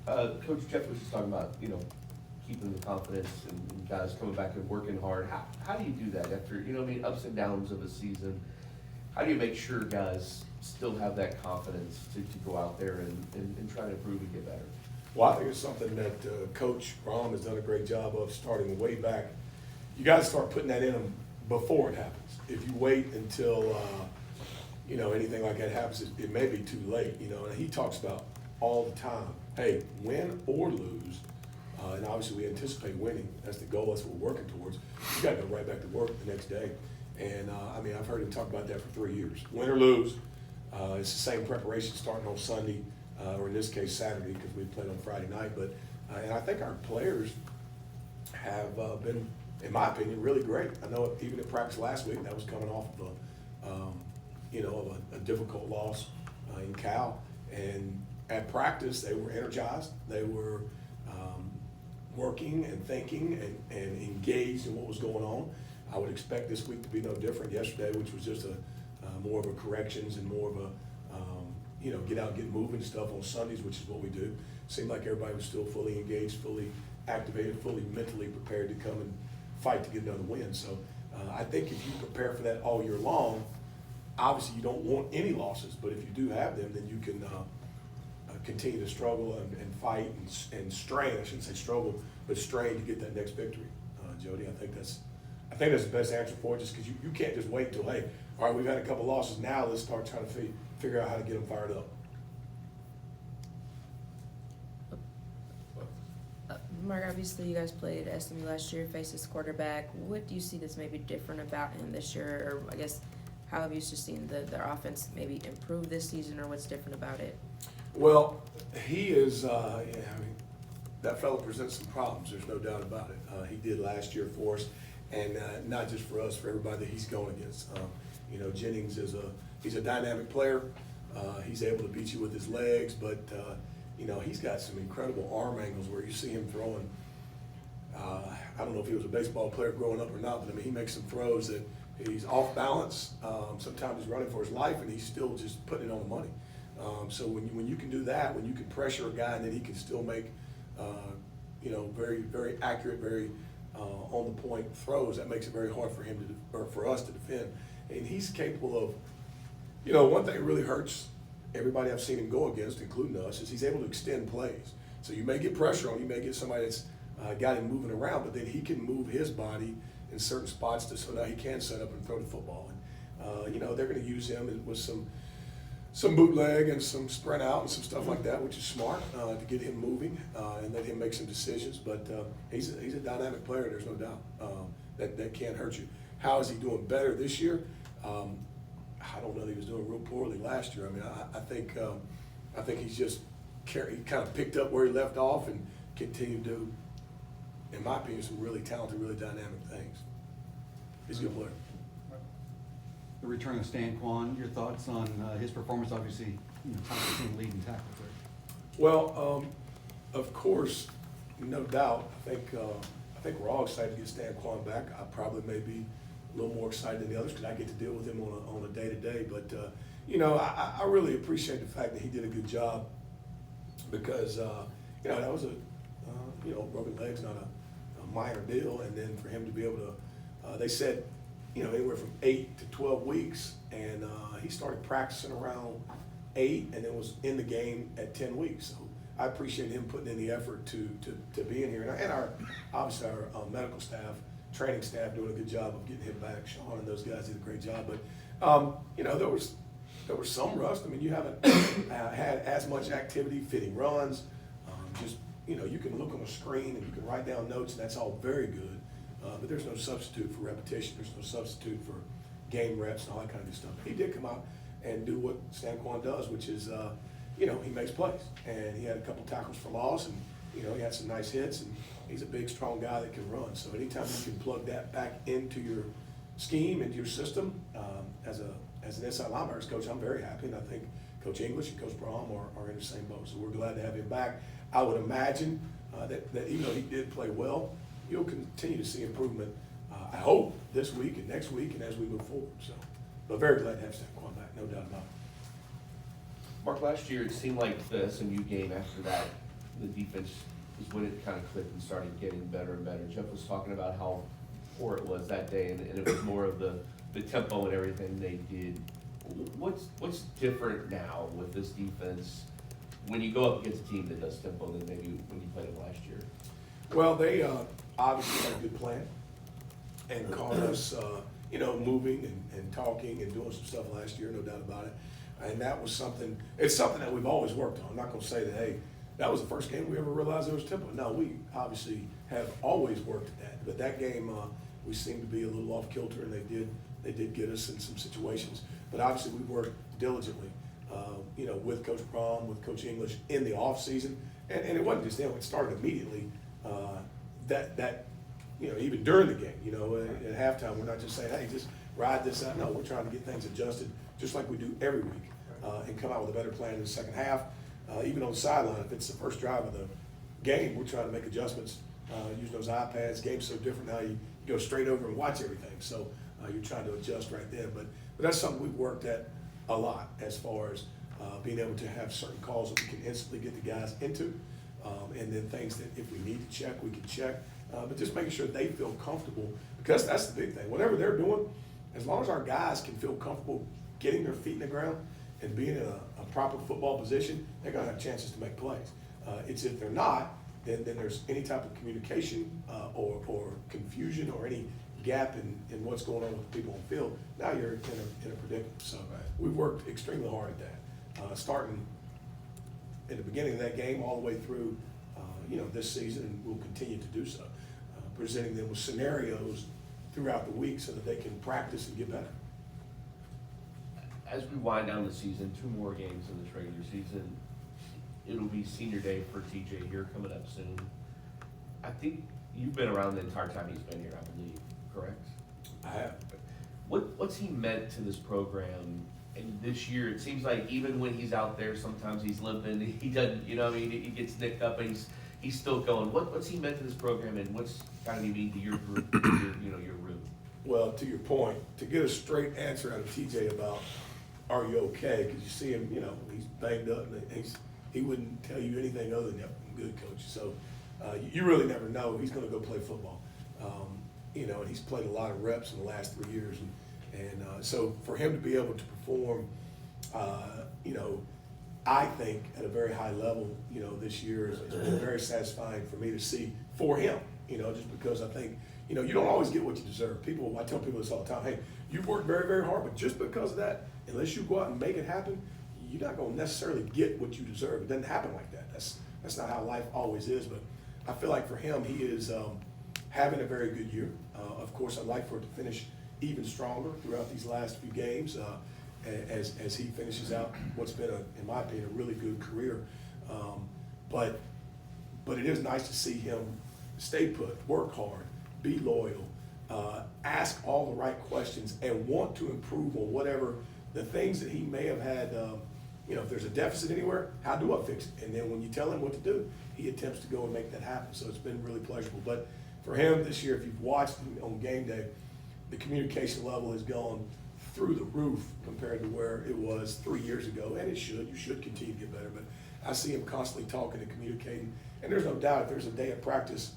Coach Jeff was just talking about, keeping the confidence and guys coming back and working hard. How do you do that after, ups and downs of a season? How do you make sure guys still have that confidence to go out there and try to improve and get better? Well, I think it's something that Coach Brom has done a great job of starting way back. You got to start putting that in them before it happens. If you wait until, anything like that happens, it may be too late, And he talks about all the time, hey, win or lose, and obviously we anticipate winning. That's the goal. That's what we're working towards. You got to go right back to work the next day. And, I've heard him talk about that for 3 years. Win or lose, it's the same preparation starting on Sunday, or in this case Saturday, because we played on Friday night. But and I think our players have been, in my opinion, really great. I know even at practice last week, that was coming off of a difficult loss in Cal. And at practice, they were energized. They were working and thinking and engaged in what was going on. I would expect this week to be no different. Yesterday, which was just more of a corrections and more of a get out, get moving stuff on Sundays, which is what we do. Seemed like everybody was still fully engaged, fully activated, fully mentally prepared to come and fight to get another win. So I think if you prepare for that all year long, obviously you don't want any losses, but if you do have them, then you can continue to struggle and fight and strain. I shouldn't say struggle, but strain to get that next victory. Jody, I think that's the best answer for it, just because you can't just wait until, hey, all right, we've had a couple losses, now let's start trying to figure out how to get them fired up. Mark, obviously you guys played SMU last year, faced this quarterback. What do you see that's maybe different about him this year? Or I guess, how have you just seen their offense maybe improve this season, or what's different about it? Well, he is, that fellow presents some problems, there's no doubt about it. He did last year for us, and not just for us, for everybody that he's going against. Jennings he's a dynamic player. He's able to beat you with his legs, but he's got some incredible arm angles where you see him throwing. I don't know if he was a baseball player growing up or not, but he makes some throws that he's off balance. Sometimes he's running for his life, and he's still just putting it on the money. So when you can do that, when you can pressure a guy and then he can still make very, very accurate, very on the point throws, that makes it very hard for him or for us to defend. And he's capable of, one thing that really hurts everybody I've seen him go against, including us, is he's able to extend plays. So you may get pressure on him, you may get somebody that's got him moving around, but then he can move his body in certain spots so now he can set up and throw the football. And they're going to use him with some bootleg and some sprint out and some stuff like that, which is smart to get him moving and let him make some decisions. But he's a dynamic player, there's no doubt. That can't hurt you. How is he doing better this year? I don't know that he was doing real poorly last year. I think he's just he kind of picked up where he left off and continued to do, in my opinion, some really talented, really dynamic things. He's a good player. The return of Stan Kwan, your thoughts on his performance? Obviously, top of the team leading tackle there. Well, of course, no doubt. I think we're all excited to get Stan Kwan back. I probably may be a little more excited than the others because I get to deal with him on a day-to-day. But I really appreciate the fact that he did a good job because that was broken leg's not a minor deal, and then for him to be able to, they said, anywhere from 8 to 12 weeks, and he started practicing around 8 and then was in the game at 10 weeks. So I appreciate him putting in the effort to be in here, and obviously our medical staff, training staff doing a good job of getting him back. Sean and those guys did a great job, but there was some rust. You haven't had as much activity, fitting runs. You can look on a screen and you can write down notes, and that's all very good. But there's no substitute for repetition. There's no substitute for game reps and all that kind of good stuff. He did come out and do what Stan Kwan does, which is, he makes plays. And he had a couple tackles for loss, and, he had some nice hits, and he's a big, strong guy that can run. So anytime you can plug that back into your scheme, into your system, as an inside linebackers coach, I'm very happy. And I think Coach English and Coach Brom are in the same boat. So we're glad to have him back. I would imagine that even though he did play well, you'll continue to see improvement, I hope, this week and next week and as we move forward. So, but very glad to have Stan Kwan back, no doubt about it. Mark, last year it seemed like the SMU game after that the defense is when it kind of clicked and started getting better and better. Jeff was talking about how poor it was that day, and it was more of the tempo and everything they did. What's different now with this defense when you go up against a team that does tempo than maybe when you played them last year? Well, they obviously had a good plan and caught us, moving and talking and doing some stuff last year, no doubt about it. And that was something, it's something that we've always worked on. I'm not gonna say that, hey, that was the first game we ever realized there was tempo. No, we obviously have always worked at that. But that game, we seemed to be a little off kilter, and they did get us in some situations. But obviously we worked diligently, with Coach Brom, with Coach English in the off season. And it wasn't just them, it started immediately, even during the game, at halftime, we're not just saying, hey, just ride this out. No, we're trying to get things adjusted just like we do every week, and come out with a better plan in the second half. Even on the sideline, if it's the first drive of the game, we're trying to make adjustments, using those iPads. Game's so different now, you go straight over and watch everything. So you're trying to adjust right then. But that's something we've worked at a lot as far as being able to have certain calls that we can instantly get the guys into, and then things that if we need to check, we can check. But just making sure they feel comfortable, because that's the big thing. Whatever they're doing, as long as our guys can feel comfortable getting their feet in the ground and being in a proper football position, they're going to have chances to make plays. It's if they're not, then there's any type of communication or confusion or any gap in what's going on with the people on the field. Now you're in a predicament. So we've worked extremely hard at that, starting at the beginning of that game all the way through this season, and we'll continue to do so, presenting them with scenarios throughout the week so that they can practice and get better. As we wind down the season, 2 more games in this regular season, it'll be senior day for TJ here coming up soon. I think you've been around the entire time he's been here, I believe, correct? I have. What's he meant to this program? And this year, it seems like even when he's out there, sometimes he's limping, he doesn't, he gets nicked up, and he's still going. What's he meant to this program, and what's kind of he mean to your group, your room? Well, to your point, to get a straight answer out of TJ about, are you okay? Because you see him, he's banged up, and he wouldn't tell you anything other than, yep, I'm good, coach. So you really never know. He's going to go play football. And he's played a lot of reps in the last 3 years. And so for him to be able to perform, I think at a very high level, this year has been very satisfying for me to see for him, just because I think, you don't always get what you deserve. I tell people this all the time, hey, you've worked very, very hard, but just because of that, unless you go out and make it happen, you're not going to necessarily get what you deserve. It doesn't happen like that. That's not how life always is. But I feel like for him, he is having a very good year. Of course, I'd like for it to finish even stronger throughout these last few games as he finishes out what's been, in my opinion, a really good career. But it is nice to see him stay put, work hard, be loyal, ask all the right questions, and want to improve on whatever the things that he may have had. If there's a deficit anywhere, how do I fix it? And then when you tell him what to do, he attempts to go and make that happen. So it's been really pleasurable. But for him this year, if you've watched him on game day, the communication level has gone through the roof compared to where it was 3 years ago, and you should continue to get better. But I see him constantly talking and communicating, and there's no doubt if there's a day of practice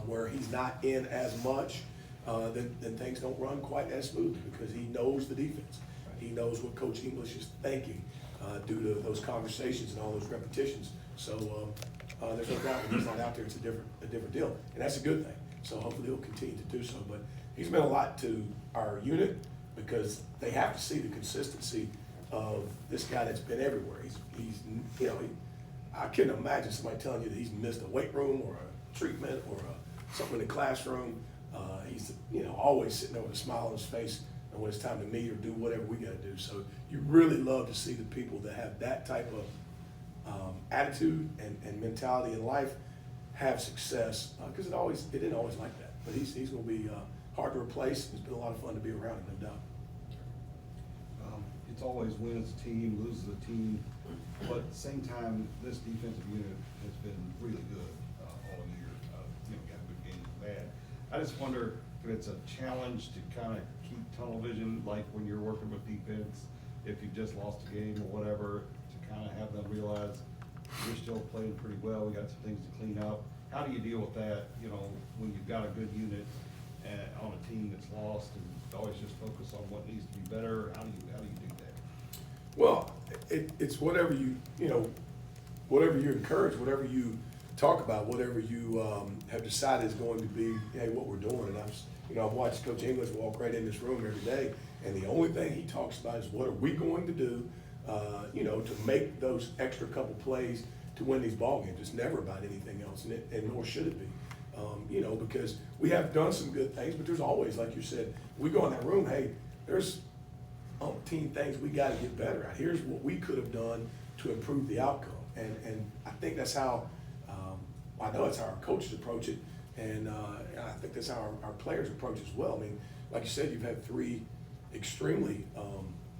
where he's not in as much, then things don't run quite as smoothly because he knows the defense. He knows what Coach English is thinking due to those conversations and all those repetitions. So there's no doubt when he's not out there, it's a different deal, and that's a good thing. So hopefully he'll continue to do so. But he's meant a lot to our unit because they have to see the consistency of this guy that's been everywhere. I couldn't imagine somebody telling you that he's missed a weight room or a treatment or something in the classroom. He's always sitting there with a smile on his face and when it's time to meet or do whatever we got to do. So you really love to see the people that have that type of attitude and mentality in life have success because it didn't always like that. But he's going to be hard to replace. It's been a lot of fun to be around him, no doubt. It's always win as a team, lose as a team, but at the same time, this defensive unit has been really good all year. Got good games and bad. I just wonder if it's a challenge to kind of keep tunnel vision, like when you're working with defense, if you just lost a game or whatever, to kind of have them realize We're still playing pretty well. We got some things to clean up. How do you deal with that, you know, when you've got a good unit on a team that's lost and always just focus on what needs to be better? How do you do that? Well, it's whatever whatever you encourage, whatever you talk about, whatever you have decided is going to be, hey, what we're doing. And I've watched Coach English walk right in this room every day, and the only thing he talks about is what are we going to do, to make those extra couple plays to win these ball games. It's never about anything else, and nor should it be. Because we have done some good things, but there's always, like you said, we go in that room, hey, there's umpteen things we got to get better at. Here's what we could have done to improve the outcome. And I think that's how, I know that's how our coaches approach it, and I think that's how our players approach it as well. I mean, like you said, you've had 3 extremely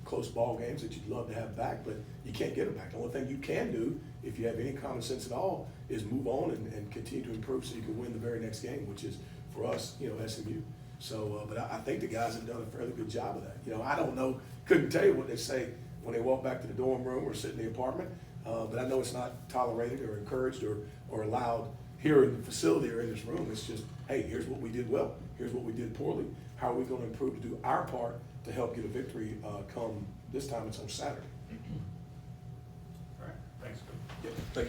close ball games that you'd love to have back, but you can't get them back. The only thing you can do, if you have any common sense at all, is move on and continue to improve so you can win the very next game, which is, for us, SMU. So, but I think the guys have done a fairly good job of that. I don't know, couldn't tell you what they say when they walk back to the dorm room or sit in the apartment, but I know it's not tolerated or encouraged or allowed here in the facility or in this room. It's just, hey, here's what we did well, here's what we did poorly, how are we going to improve to do our part to help get a victory come this time it's on Saturday. All right, thanks, Coach. Yeah, thank you.